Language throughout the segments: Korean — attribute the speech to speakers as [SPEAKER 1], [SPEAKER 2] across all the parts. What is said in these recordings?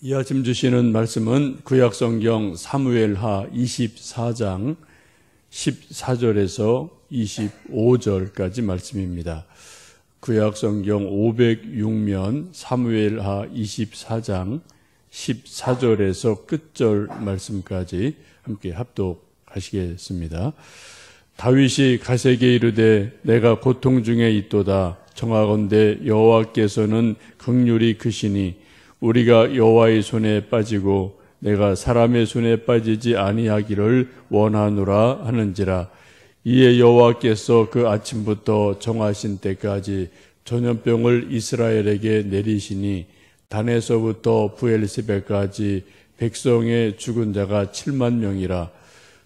[SPEAKER 1] 이 아침 주시는 말씀은 구약성경 사무엘하 24장 14절에서 25절까지 말씀입니다. 구약성경 506면 사무엘하 24장 14절에서 끝절 말씀까지 함께 합독하시겠습니다. 다윗이 가세게 이르되 내가 고통 중에 있도다. 청하건대 여호와께서는 긍휼히 크시니 우리가 여호와의 손에 빠지고 내가 사람의 손에 빠지지 아니하기를 원하노라 하는지라. 이에 여호와께서 그 아침부터 정하신 때까지 전염병을 이스라엘에게 내리시니 단에서부터 부엘세바까지 백성의 죽은 자가 7만 명이라.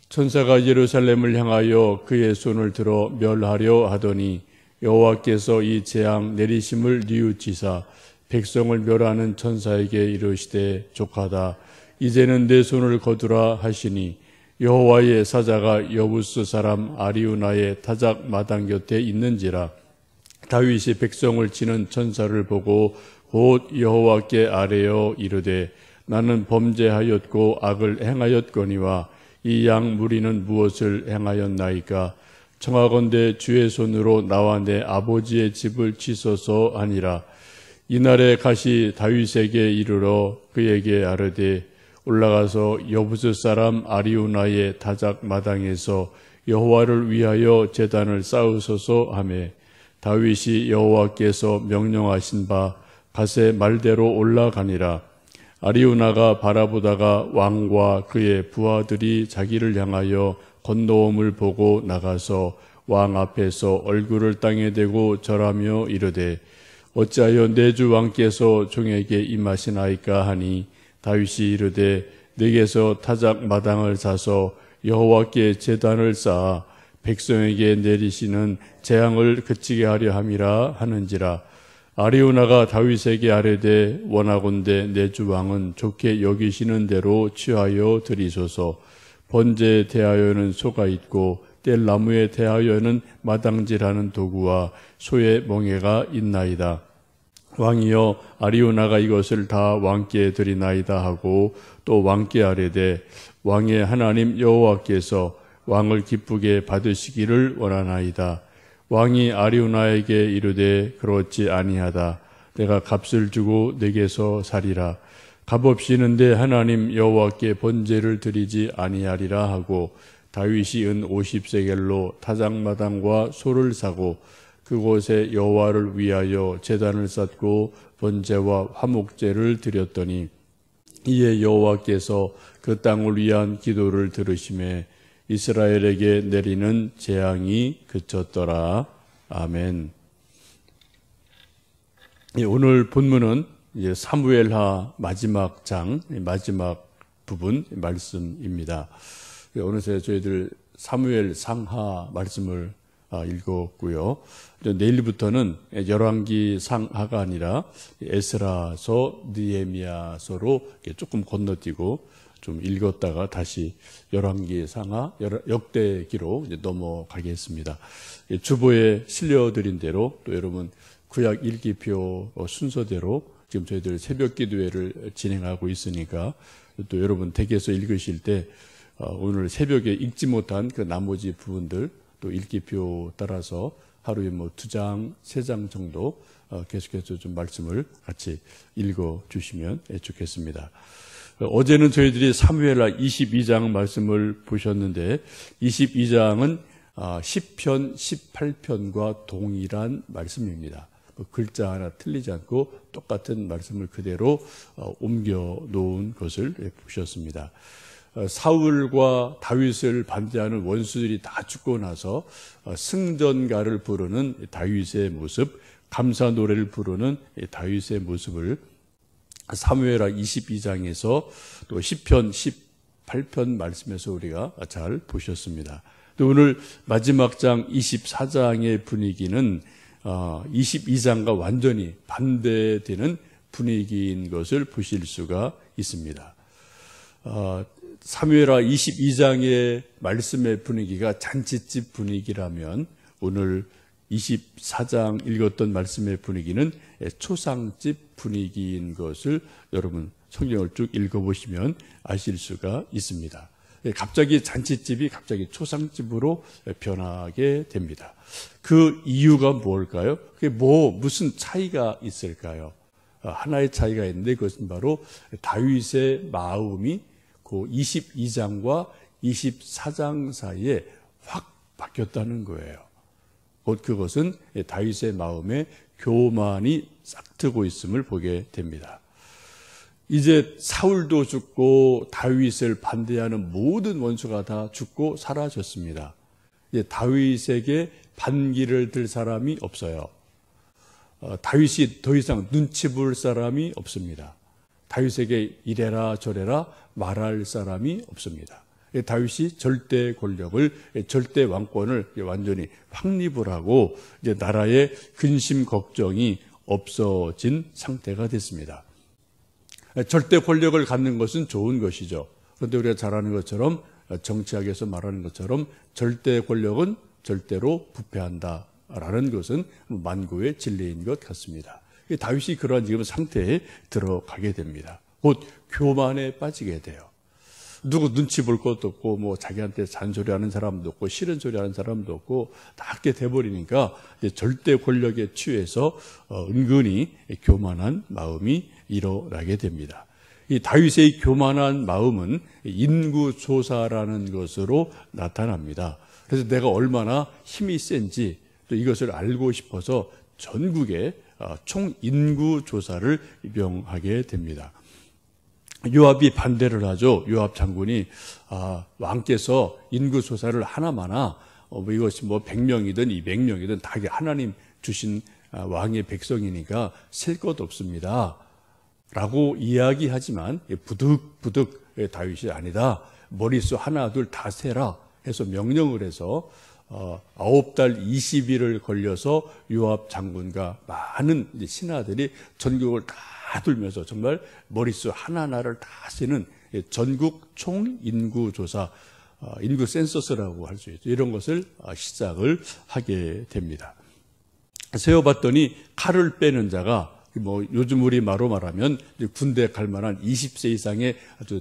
[SPEAKER 1] 천사가 예루살렘을 향하여 그의 손을 들어 멸하려 하더니 여호와께서 이 재앙 내리심을 뉘우치사 백성을 멸하는 천사에게 이르시되 족하다. 이제는 내 손을 거두라 하시니 여호와의 사자가 여부스 사람 아리우나의 타작 마당 곁에 있는지라. 다윗이 백성을 치는 천사를 보고 곧 여호와께 아뢰어 이르되 나는 범죄하였고 악을 행하였거니와 이 양 무리는 무엇을 행하였나이까. 청하건대 주의 손으로 나와 내 아버지의 집을 치소서 하니라. 이날에 가시 다윗에게 이르러 그에게 아뢰되 올라가서 여부스 사람 아리우나의 타작 마당에서 여호와를 위하여 제단을 쌓으소서 하매 다윗이 여호와께서 명령하신 바 가세 말대로 올라가니라. 아리우나가 바라보다가 왕과 그의 부하들이 자기를 향하여 건너옴을 보고 나가서 왕 앞에서 얼굴을 땅에 대고 절하며 이르되 어찌하여 내 주 왕께서 종에게 임하시나이까 하니 다윗이 이르되 내게서 타작 마당을 사서 여호와께 제단을 쌓아 백성에게 내리시는 재앙을 그치게 하려 함이라 하는지라. 아리우나가 다윗에게 아뢰되 원하건대 내 주 왕은 좋게 여기시는 대로 취하여 드리소서. 번제에 대하여는 소가 있고 뗄나무에 대하여는 마당질하는 도구와 소의 멍에가 있나이다. 왕이여 아리우나가 이것을 다 왕께 드리나이다 하고 또 왕께 아뢰되 왕의 하나님 여호와께서 왕을 기쁘게 받으시기를 원하나이다. 왕이 아리우나에게 이르되 그렇지 아니하다. 내가 값을 주고 내게서 사리라. 값없이는데 하나님 여호와께 번제를 드리지 아니하리라 하고 다윗이 은 50세겔로 타작마당과 소를 사고 그곳에 여호와를 위하여 제단을 쌓고 번제와 화목제를 드렸더니 이에 여호와께서 그 땅을 위한 기도를 들으시매 이스라엘에게 내리는 재앙이 그쳤더라. 아멘. 오늘 본문은 사무엘하 마지막 장, 마지막 부분 말씀입니다. 어느새 저희들 사무엘 상하 말씀을 읽었고요. 내일부터는 열왕기 상하가 아니라 에스라서, 느헤미야서로 조금 건너뛰고 좀 읽었다가 다시 열왕기 상하, 역대기로 넘어가겠습니다. 주보에 실려드린 대로 또 여러분 구약 읽기표 순서대로 지금 저희들 새벽 기도회를 진행하고 있으니까 또 여러분 댁에서 읽으실 때 오늘 새벽에 읽지 못한 그 나머지 부분들 또 읽기표 따라서 하루에 2장, 3장 정도 계속해서 좀 말씀을 같이 읽어 주시면 좋겠습니다. 어제는 저희들이 사무엘하 22장 말씀을 보셨는데 22장은 10편, 18편과 동일한 말씀입니다. 글자 하나 틀리지 않고 똑같은 말씀을 그대로 옮겨 놓은 것을 보셨습니다. 사울과 다윗을 반대하는 원수들이 다 죽고 나서 승전가를 부르는 다윗의 모습, 감사 노래를 부르는 다윗의 모습을 사무엘하 22장에서 또 10편, 18편 말씀에서 우리가 잘 보셨습니다. 또 오늘 마지막 장 24장의 분위기는 22장과 완전히 반대되는 분위기인 것을 보실 수가 있습니다. 사무엘하 22장의 말씀의 분위기가 잔치집 분위기라면 오늘 24장 읽었던 말씀의 분위기는 초상집 분위기인 것을 여러분 성경을 쭉 읽어보시면 아실 수가 있습니다. 갑자기 잔칫집이 갑자기 초상집으로 변하게 됩니다. 그 이유가 뭘까요? 그게 무슨 차이가 있을까요? 하나의 차이가 있는데 그것은 바로 다윗의 마음이 그 22장과 24장 사이에 확 바뀌었다는 거예요. 곧 그것은 다윗의 마음에 교만이 싹트고 있음을 보게 됩니다. 이제 사울도 죽고 다윗을 반대하는 모든 원수가 다 죽고 사라졌습니다. 이제 다윗에게 반기를 들 사람이 없어요. 다윗이 더 이상 눈치 볼 사람이 없습니다. 다윗에게 이래라 저래라 말할 사람이 없습니다. 다윗이 절대 권력을, 절대 왕권을 완전히 확립을 하고 이제 나라의 근심 걱정이 없어진 상태가 됐습니다. 절대 권력을 갖는 것은 좋은 것이죠. 그런데 우리가 잘 아는 것처럼, 정치학에서 말하는 것처럼 절대 권력은 절대로 부패한다라는 것은 만고의 진리인 것 같습니다. 다윗이 그러한 지금 상태에 들어가게 됩니다. 곧 교만에 빠지게 돼요. 누구 눈치 볼 것도 없고 자기한테 잔소리하는 사람도 없고 싫은 소리하는 사람도 없고 다 그렇게 돼버리니까 이제 절대 권력에 취해서 은근히 교만한 마음이 일어나게 됩니다. 이 다윗의 교만한 마음은 인구조사라는 것으로 나타납니다. 그래서 내가 얼마나 힘이 센지 또 이것을 알고 싶어서 전국에 총인구조사를 임명하게 됩니다. 요압이 반대를 하죠. 요압 장군이 왕께서 인구조사를 하나마나 이것이 100명이든 200명이든 다 하나님 주신 왕의 백성이니까 셀 것 없습니다 라고 이야기하지만 부득부득 다윗이 아니다. 머릿수 하나 둘 다 세라 해서 명령을 해서 9달 20일을 걸려서 요압 장군과 많은 신하들이 전국을 다 돌면서 정말 머릿수 하나하나를 다 세는 전국 총인구조사, 인구 센서스라고 할 수 있죠. 이런 것을 시작을 하게 됩니다. 세어봤더니 칼을 빼는 자가 요즘 우리 말로 말하면 군대 갈 만한 20세 이상의 아주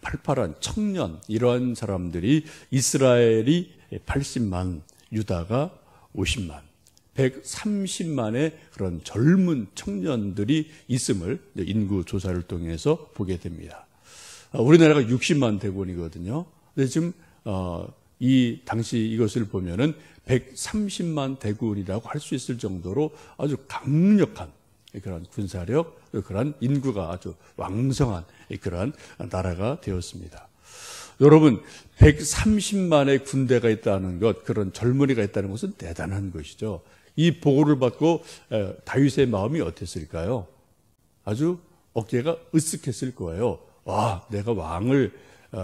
[SPEAKER 1] 팔팔한 청년, 이러한 사람들이 이스라엘이 80만, 유다가 50만, 130만의 그런 젊은 청년들이 있음을 인구조사를 통해서 보게 됩니다. 우리나라가 60만 대군이거든요. 근데 지금 이 당시 이것을 보면은 130만 대군이라고 할 수 있을 정도로 아주 강력한 그런 군사력, 그런 인구가 아주 왕성한 그런 나라가 되었습니다. 여러분, 130만의 군대가 있다는 것, 그런 젊은이가 있다는 것은 대단한 것이죠. 이 보고를 받고 다윗의 마음이 어땠을까요? 아주 어깨가 으쓱했을 거예요. 와, 내가 왕을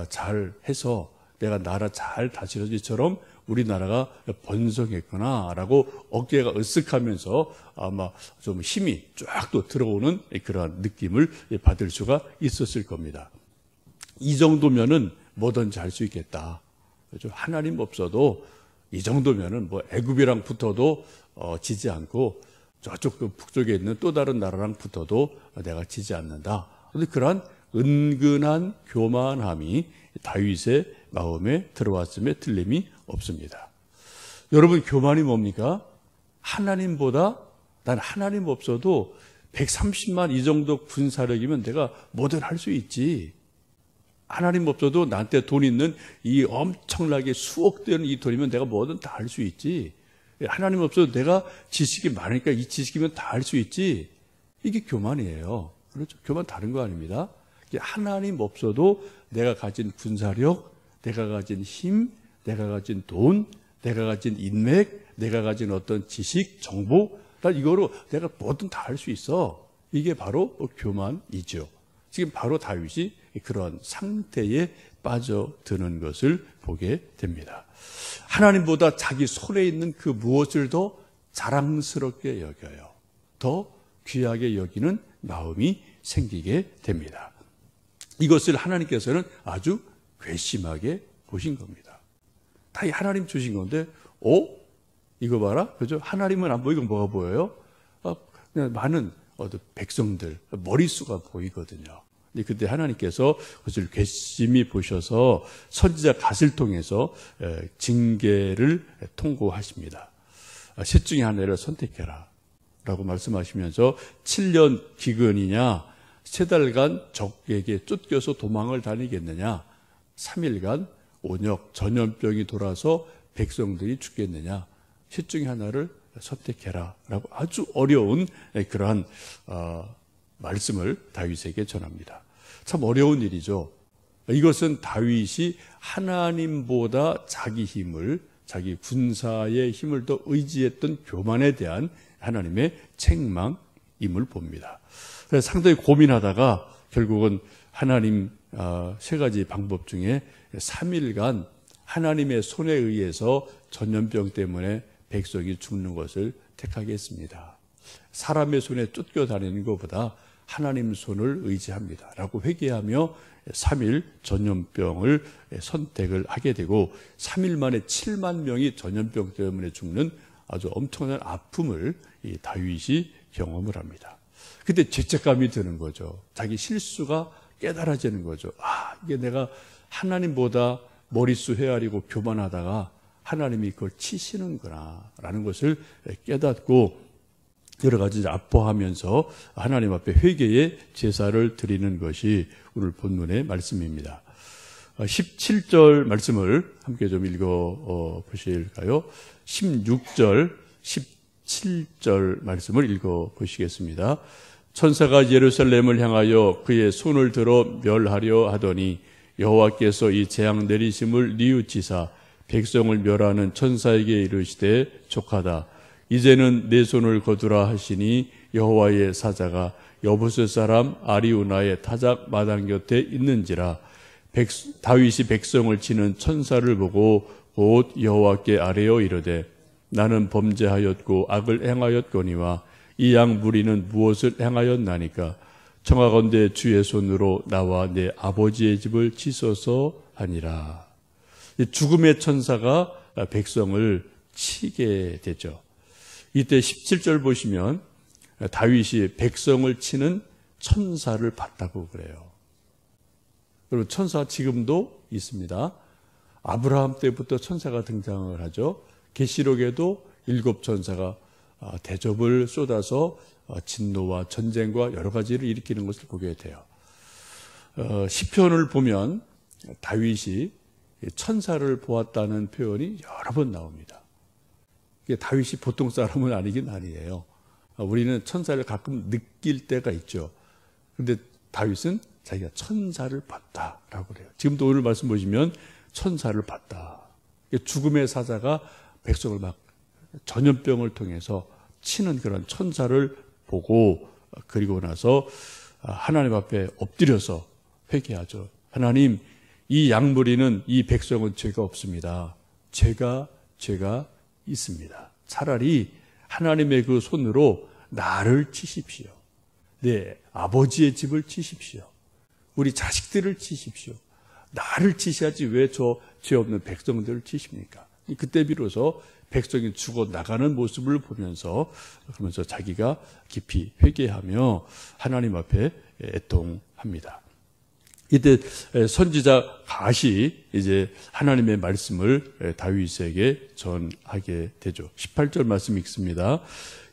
[SPEAKER 1] 잘 해서 내가 나라 잘 다스려지처럼 우리나라가 번성했구나라고 어깨가 으쓱하면서 아마 좀 힘이 쫙 또 들어오는 그런 느낌을 받을 수가 있었을 겁니다. 이 정도면은 뭐든지 할 수 있겠다. 하나님 없어도 이 정도면은 애굽이랑 붙어도 지지 않고 저쪽 그 북쪽에 있는 또 다른 나라랑 붙어도 내가 지지 않는다. 그런데 그러한 은근한 교만함이 다윗의 마음에 들어왔음에 틀림이 없습니다. 여러분, 교만이 뭡니까? 하나님보다 난 하나님 없어도 130만 이 정도 군사력이면 내가 뭐든 할 수 있지. 하나님 없어도 나한테 돈 있는 이 엄청나게 수억 되는 이 돈이면 내가 뭐든 다 할 수 있지. 하나님 없어도 내가 지식이 많으니까 이 지식이면 다 할 수 있지. 이게 교만이에요. 그렇죠? 교만 다른 거 아닙니다. 하나님 없어도 내가 가진 군사력, 내가 가진 힘, 내가 가진 돈, 내가 가진 인맥, 내가 가진 어떤 지식, 정보, 이거로 내가 뭐든 다 할 수 있어. 이게 바로 교만이죠. 지금 바로 다윗이 그런 상태에 빠져드는 것을 보게 됩니다. 하나님보다 자기 손에 있는 그 무엇을 더 자랑스럽게 여겨요. 더 귀하게 여기는 마음이 생기게 됩니다. 이것을 하나님께서는 아주 괘씸하게 보신 겁니다. 다 하나님 주신 건데, 이거 봐라? 그죠? 하나님은 안 보이고 뭐가 보여요? 그냥 많은 백성들, 머릿수가 보이거든요. 근데 그때 하나님께서 그것을 괘씸히 보셔서 선지자 갓을 통해서 징계를 통고하십니다. 셋 중에 하나를 선택해라 라고 말씀하시면서 7년 기근이냐, 3달간 적에게 쫓겨서 도망을 다니겠느냐, 3일간 온역 전염병이 돌아서 백성들이 죽겠느냐, 셋 중에 하나를 선택해라 라고 아주 어려운 그러한 말씀을 다윗에게 전합니다. 참 어려운 일이죠. 이것은 다윗이 하나님보다 자기 힘을, 자기 군사의 힘을 더 의지했던 교만에 대한 하나님의 책망임을 봅니다. 그래서 상당히 고민하다가 결국은 하나님 3가지 방법 중에 3일간 하나님의 손에 의해서 전염병 때문에 백성이 죽는 것을 택하겠습니다. 사람의 손에 쫓겨다니는 것보다 하나님 손을 의지합니다 라고 회개하며 3일 전염병을 선택을 하게 되고 3일 만에 7만 명이 전염병 때문에 죽는 아주 엄청난 아픔을 이 다윗이 경험을 합니다. 그때 죄책감이 드는 거죠. 자기 실수가 깨달아지는 거죠. 이게 내가 하나님보다 머릿수 헤아리고 교만하다가 하나님이 그걸 치시는구나 라는 것을 깨닫고 여러 가지 아파하면서 하나님 앞에 회개의 제사를 드리는 것이 오늘 본문의 말씀입니다. 17절 말씀을 함께 좀 읽어 보실까요? 16절, 17절 말씀을 읽어 보시겠습니다. 천사가 예루살렘을 향하여 그의 손을 들어 멸하려 하더니 여호와께서 이 재앙 내리심을 뉘우치사 백성을 멸하는 천사에게 이르시되 족하다. 이제는 내 손을 거두라 하시니 여호와의 사자가 여부스 사람 아리우나의 타작 마당 곁에 있는지라. 다윗이 백성을 치는 천사를 보고 곧 여호와께 아뢰어 이르되 나는 범죄하였고 악을 행하였거니와 이 양 무리는 무엇을 행하였나니까. 청하건대 주의 손으로 나와 내 아버지의 집을 치소서 하니라. 죽음의 천사가 백성을 치게 되죠. 이때 17절 보시면 다윗이 백성을 치는 천사를 봤다고 그래요. 그리고 천사 지금도 있습니다. 아브라함 때부터 천사가 등장을 하죠. 계시록에도 7천사가 대접을 쏟아서 진노와 전쟁과 여러 가지를 일으키는 것을 보게 돼요. 시편을 보면 다윗이 천사를 보았다는 표현이 여러 번 나옵니다. 다윗이 보통 사람은 아니긴 아니에요. 우리는 천사를 가끔 느낄 때가 있죠. 그런데 다윗은 자기가 천사를 봤다라고 그래요. 지금도 오늘 말씀 보시면 천사를 봤다. 죽음의 사자가 백성을 막 전염병을 통해서 치는 그런 천사를 보고 그리고 나서 하나님 앞에 엎드려서 회개하죠. 하나님, 이 양무리는 이 백성은 죄가 없습니다. 죄가 있습니다. 차라리 하나님의 그 손으로 나를 치십시오. 내 아버지의 집을 치십시오. 우리 자식들을 치십시오. 나를 치셔야지 왜 저 죄 없는 백성들을 치십니까? 그때 비로소 백성이 죽어 나가는 모습을 보면서 그러면서 자기가 깊이 회개하며 하나님 앞에 애통합니다. 이때 선지자 갓이 이제 하나님의 말씀을 다윗에게 전하게 되죠. 18절 말씀 읽습니다.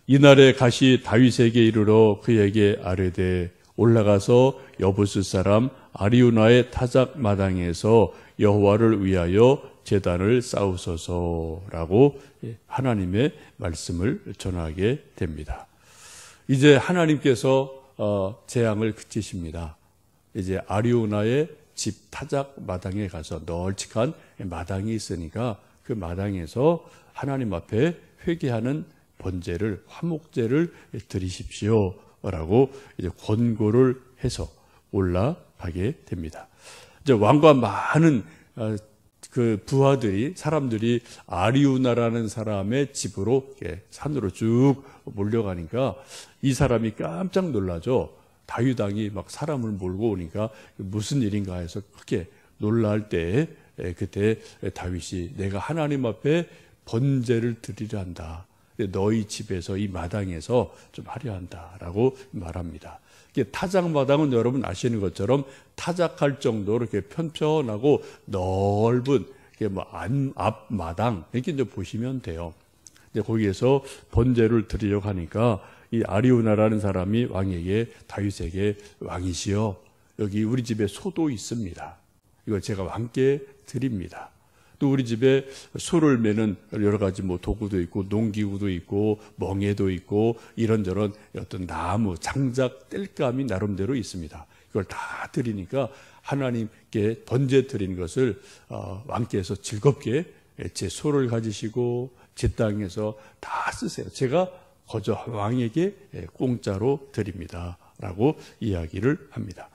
[SPEAKER 1] 이날에 갓이 다윗에게 이르러 그에게 아뢰되 올라가서 여부스 사람 아리우나의 타작 마당에서 여호와를 위하여 제단을 쌓으소서라고 하나님의 말씀을 전하게 됩니다. 이제 하나님께서 재앙을 그치십니다. 이제 아리우나의 집 타작 마당에 가서 널찍한 마당이 있으니까 그 마당에서 하나님 앞에 회개하는 번제를, 화목제를 드리십시오라고 이제 권고를 해서 올라가게 됩니다. 이제 왕과 많은 그 부하들이, 사람들이 아리우나라는 사람의 집으로 산으로 쭉 몰려가니까 이 사람이 깜짝 놀라죠. 다윗 왕이 막 사람을 몰고 오니까 무슨 일인가 해서 크게 놀랄 때 그때 다윗이 내가 하나님 앞에 번제를 드리려 한다. 너희 집에서 이 마당에서 좀 하려 한다라고 말합니다. 타작마당은 여러분 아시는 것처럼 타작할 정도로 이렇게 편편하고 넓은 뭐 앞마당 이렇게 이제 보시면 돼요. 근데 거기에서 번제를 드리려고 하니까 이 아리우나라는 사람이 왕에게 다윗에게 왕이시여 여기 우리 집에 소도 있습니다. 이거 제가 왕께 드립니다. 또 우리 집에 소를 매는 여러 가지 뭐 도구도 있고 농기구도 있고 멍에도 있고 이런저런 어떤 나무 장작 땔감이 나름대로 있습니다. 이걸 다 드리니까 하나님께 번제 드린 것을 왕께서 즐겁게 제 소를 가지시고 제 땅에서 다 쓰세요. 제가 거저 왕에게 공짜로 드립니다. 라고 이야기를 합니다.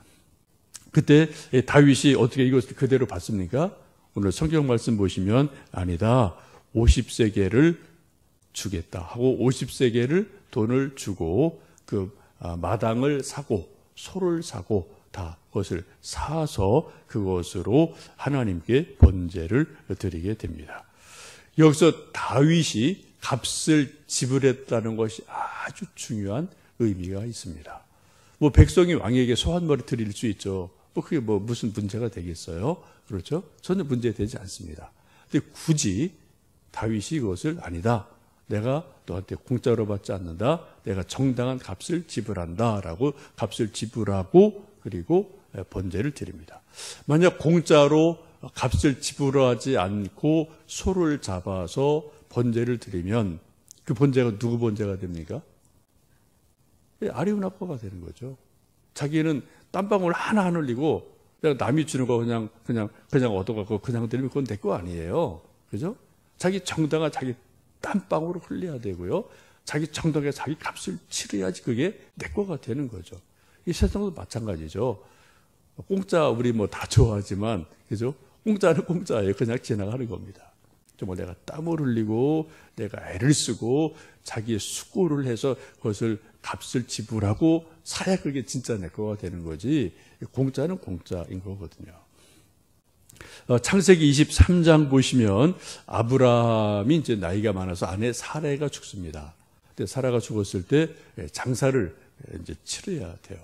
[SPEAKER 1] 그때 다윗이 어떻게 이것을 그대로 받습니까? 오늘 성경 말씀 보시면 아니다. 50세겔을 주겠다 하고 50세겔을 돈을 주고 그 마당을 사고 소를 사고 다 그것을 사서 그것으로 하나님께 번제를 드리게 됩니다. 여기서 다윗이 값을 지불했다는 것이 아주 중요한 의미가 있습니다. 뭐 백성이 왕에게 소 한 마리 드릴 수 있죠. 뭐 그게 뭐 무슨 문제가 되겠어요? 그렇죠? 전혀 문제되지 않습니다. 근데 굳이 다윗이 그것을 아니다. 내가 너한테 공짜로 받지 않는다. 내가 정당한 값을 지불한다. 라고 값을 지불하고 그리고 번제를 드립니다. 만약 공짜로 값을 지불하지 않고 소를 잡아서 번제를 드리면 그 번제가 누구 번제가 됩니까? 아리우나 거가 되는 거죠. 자기는 땀방울 하나 안 흘리고 내가 남이 주는 거 그냥 얻어가고 그냥 드리면 그건 내 거 아니에요. 그죠? 자기 정당한 자기 땀방울을 흘려야 되고요. 자기 정당하게 자기 값을 치러야지 그게 내 거가 되는 거죠. 이 세상도 마찬가지죠. 공짜 우리 뭐 다 좋아하지만 그죠? 공짜는 공짜예요. 그냥 지나가는 겁니다. 정말 내가 땀을 흘리고 내가 애를 쓰고 자기의 수고를 해서 그것을 값을 지불하고 사야 그게 진짜 내 거가 되는 거지 공짜는 공짜인 거거든요. 창세기 23장 보시면 아브라함이 이제 나이가 많아서 아내 사라가 죽습니다. 근데 사라가 죽었을 때 장사를 이제 치러야 돼요.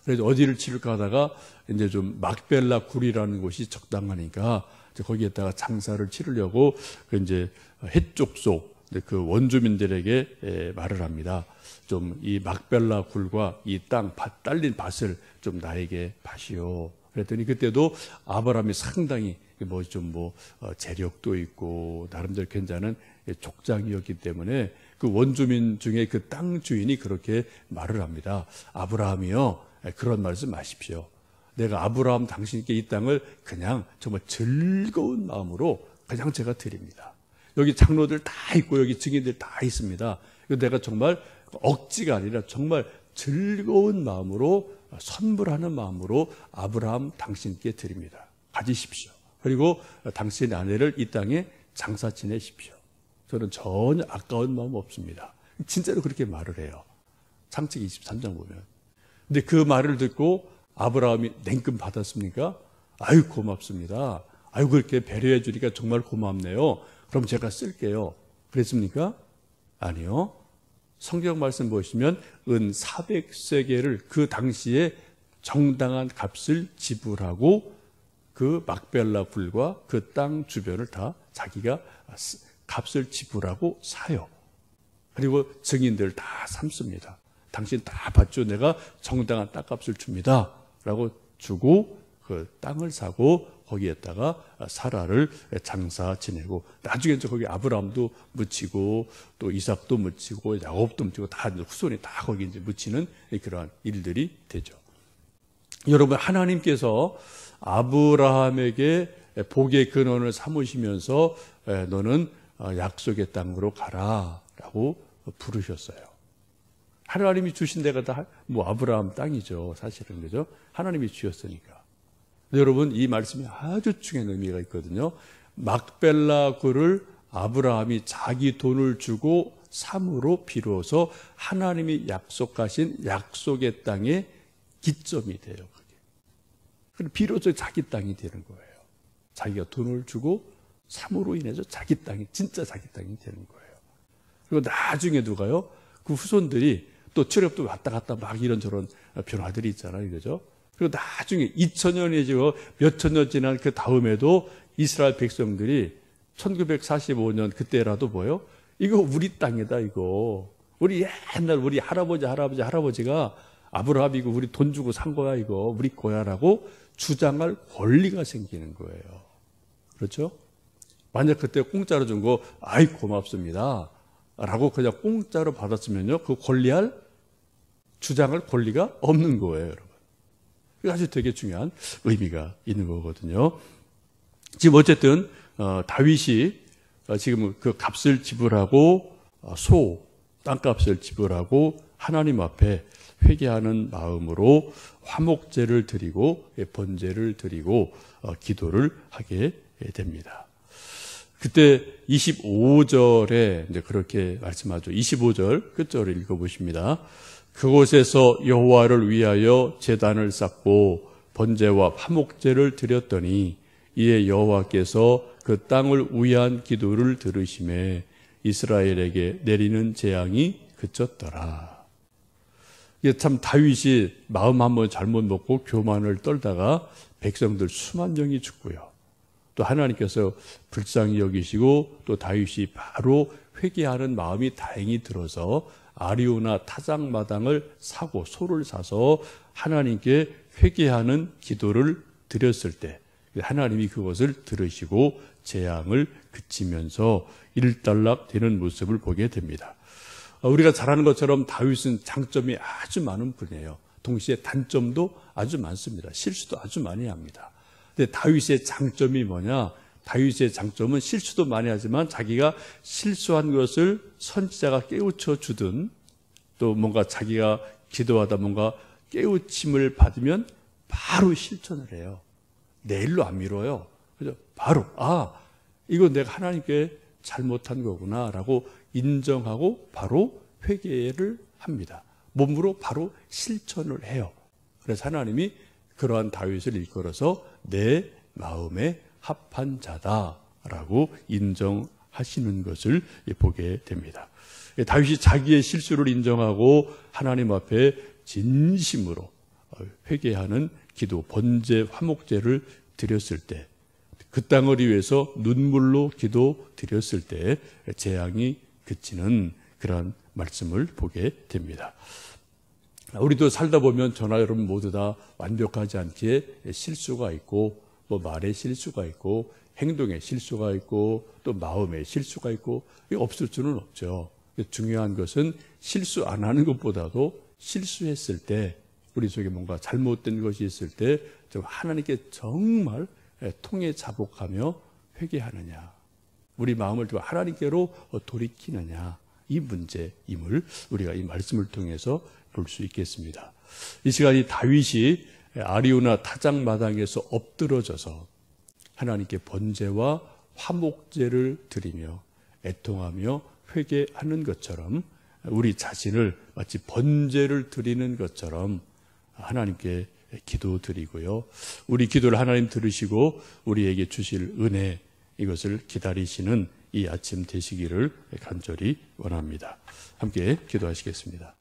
[SPEAKER 1] 그래서 어디를 치를까 하다가 이제 좀 막벨라 굴이라는 곳이 적당하니까 거기에다가 장사를 치르려고 이제 헷족속 그 원주민들에게 말을 합니다. 좀 이 막벨라 굴과 이 땅 딸린 밭을 좀 나에게 파시오. 그랬더니 그때도 아브라함이 상당히 재력도 있고 나름대로 괜찮은 족장이었기 때문에 그 원주민 중에 그 땅 주인이 그렇게 말을 합니다. 아브라함이요, 그런 말씀 마십시오. 내가 아브라함 당신께 이 땅을 그냥 정말 즐거운 마음으로 그냥 제가 드립니다. 여기 장로들 다 있고 여기 증인들 다 있습니다. 내가 정말 억지가 아니라 정말 즐거운 마음으로 선물하는 마음으로 아브라함 당신께 드립니다. 가지십시오. 그리고 당신의 아내를 이 땅에 장사 지내십시오. 저는 전혀 아까운 마음 없습니다. 진짜로 그렇게 말을 해요. 창세기 23장 보면. 근데 그 말을 듣고 아브라함이 냉큼 받았습니까? 아유 고맙습니다. 아유 그렇게 배려해 주니까 정말 고맙네요. 그럼 제가 쓸게요. 그랬습니까? 아니요. 성경 말씀 보시면 은 400세겔을 그 당시에 정당한 값을 지불하고 그 막벨라 굴과 그 땅 주변을 다 자기가 값을 지불하고 사요. 그리고 증인들 다 삼습니다. 당신 다 받죠. 내가 정당한 땅값을 줍니다. 라고 주고 그 땅을 사고 거기에다가 사라를 장사 지내고 나중에 거기 아브라함도 묻히고 또 이삭도 묻히고 야곱도 묻히고 다 후손이 다 거기 이제 묻히는 그러한 일들이 되죠. 여러분 하나님께서 아브라함에게 복의 근원을 삼으시면서 너는 약속의 땅으로 가라라고 부르셨어요. 하나님이 주신 데가 다 뭐 아브라함 땅이죠. 사실은 그죠? 하나님이 주셨으니까. 여러분 이 말씀이 아주 중요한 의미가 있거든요. 막벨라 굴을 아브라함이 자기 돈을 주고 삼으로 비로소 하나님이 약속하신 약속의 땅의 기점이 돼요. 그게. 비로소 자기 땅이 되는 거예요. 자기가 돈을 주고 삼으로 인해서 자기 땅이 진짜 자기 땅이 되는 거예요. 그리고 나중에 누가요? 그 후손들이 또 출애굽도 왔다 갔다 막 이런저런 변화들이 있잖아요. 그죠? 그리고 나중에 2000년이 지금 몇천 년 지난 그 다음에도 이스라엘 백성들이 1945년 그때라도 뭐요? 이거 우리 땅이다, 이거. 우리 옛날 우리 할아버지가 아브라함이고 우리 돈 주고 산 거야, 이거. 우리 거야라고 주장할 권리가 생기는 거예요. 그렇죠? 만약 그때 공짜로 준 거, 아이, 고맙습니다. 라고 그냥 공짜로 받았으면요, 그 주장할 권리가 없는 거예요, 여러분. 이거 아주 되게 중요한 의미가 있는 거거든요. 지금 어쨌든, 다윗이 지금 그 값을 지불하고, 땅값을 지불하고, 하나님 앞에 회개하는 마음으로 화목제를 드리고, 번제를 드리고, 기도를 하게 됩니다. 그때 25절에 이제 그렇게 말씀하죠. 25절 끝절을 읽어보십니다. 그곳에서 여호와를 위하여 제단을 쌓고 번제와 화목제를 드렸더니 이에 여호와께서 그 땅을 위한 기도를 들으시매 이스라엘에게 내리는 재앙이 그쳤더라. 이게 참 다윗이 마음 한번 잘못 먹고 교만을 떨다가 백성들 수만 명이 죽고요. 또 하나님께서 불쌍히 여기시고 또 다윗이 바로 회개하는 마음이 다행히 들어서 아리우나 타작마당을 사고 소를 사서 하나님께 회개하는 기도를 드렸을 때 하나님이 그것을 들으시고 재앙을 그치면서 일단락되는 모습을 보게 됩니다. 우리가 잘 아는 것처럼 다윗은 장점이 아주 많은 분이에요. 동시에 단점도 아주 많습니다. 실수도 아주 많이 합니다. 근데 다윗의 장점이 뭐냐? 다윗의 장점은 실수도 많이 하지만 자기가 실수한 것을 선지자가 깨우쳐 주든 또 뭔가 자기가 기도하다 뭔가 깨우침을 받으면 바로 실천을 해요. 내일로 안 미뤄요. 그죠? 바로 이거 내가 하나님께 잘못한 거구나라고 인정하고 바로 회개를 합니다. 몸으로 바로 실천을 해요. 그래서 하나님이 그러한 다윗을 일컬어서 내 마음에 합한 자다라고 인정하시는 것을 보게 됩니다. 다윗이 자기의 실수를 인정하고 하나님 앞에 진심으로 회개하는 기도, 번제, 화목제를 드렸을 때, 그 땅을 위해서 눈물로 기도 드렸을 때 재앙이 그치는 그런 말씀을 보게 됩니다. 우리도 살다 보면 저나 여러분 모두 다 완벽하지 않기에 실수가 있고 뭐 말에 실수가 있고 행동에 실수가 있고 또 마음에 실수가 있고 없을 수는 없죠. 중요한 것은 실수 안 하는 것보다도 실수했을 때 우리 속에 뭔가 잘못된 것이 있을 때 하나님께 정말 통해 자복하며 회개하느냐, 우리 마음을 하나님께로 돌이키느냐, 이 문제임을 우리가 이 말씀을 통해서 볼 수 있겠습니다. 이 시간이 다윗이 아리우나 타작마당에서 엎드러져서 하나님께 번제와 화목제를 드리며 애통하며 회개하는 것처럼 우리 자신을 마치 번제를 드리는 것처럼 하나님께 기도드리고요. 우리 기도를 하나님 들으시고 우리에게 주실 은혜, 이것을 기다리시는 이 아침 되시기를 간절히 원합니다. 함께 기도하시겠습니다.